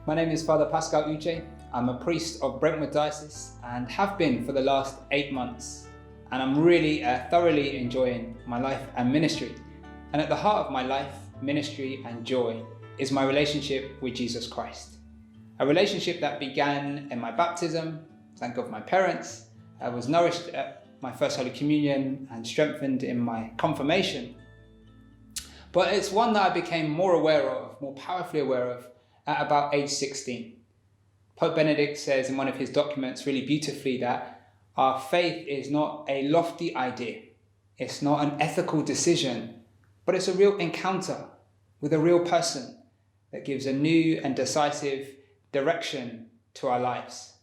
My name is Father Paschal Uche. I'm a priest of Brentwood Diocese and have been for the last 8 months. And I'm really thoroughly enjoying my life and ministry. And at the heart of my life, ministry and joy is my relationship with Jesus Christ. A relationship that began in my baptism, thank God for my parents. I was nourished at my first Holy Communion and strengthened in my confirmation. But it's one that I became more aware of, more powerfully aware of, at about age 16. Pope Benedict says in one of his documents really beautifully that our faith is not a lofty idea. It's not an ethical decision, but it's a real encounter with a real person that gives a new and decisive direction to our lives.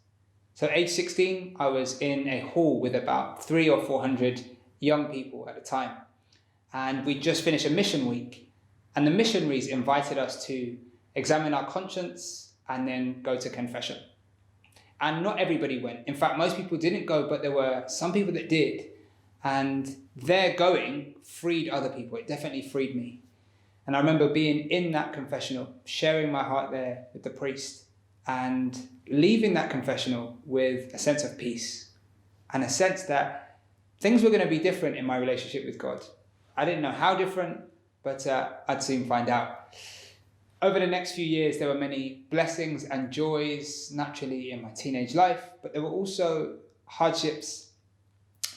So at age 16, I was in a hall with about 300 or 400 young people at the time. And we just finished a mission week. And the missionaries invited us to examine our conscience and then go to confession. And not everybody went. In fact, most people didn't go, but there were some people that did. And their going freed other people. It definitely freed me. And I remember being in that confessional, sharing my heart there with the priest, and leaving that confessional with a sense of peace and a sense that things were going to be different in my relationship with God. I didn't know how different, but I'd soon find out. Over the next few years, there were many blessings and joys naturally in my teenage life, but there were also hardships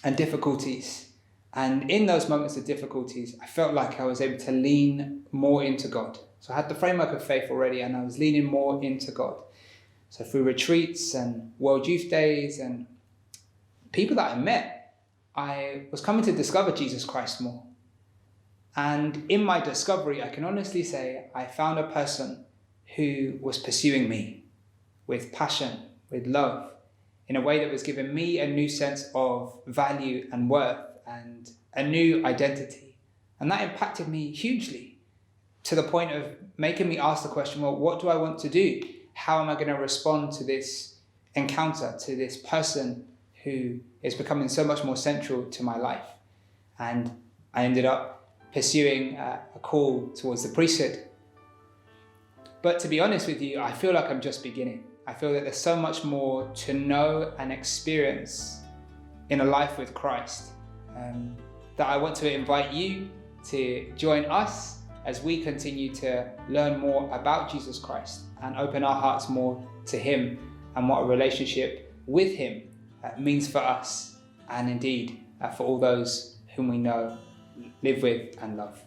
and difficulties. And in those moments of difficulties, I felt like I was able to lean more into God. So I had the framework of faith already, and I was leaning more into God. So through retreats and World Youth Days and people that I met, I was coming to discover Jesus Christ more. And in my discovery, I can honestly say I found a person who was pursuing me with passion, with love, in a way that was giving me a new sense of value and worth and a new identity. And that impacted me hugely, to the point of making me ask the question, well, what do I want to do? How am I going to respond to this encounter, to this person who is becoming so much more central to my life? And I ended up pursuing a call towards the priesthood. But to be honest with you, I feel like I'm just beginning. I feel that there's so much more to know and experience in a life with Christ, that I want to invite you to join us as we continue to learn more about Jesus Christ and open our hearts more to Him and what a relationship with Him means for us, and indeed for all those whom we know, live with and love.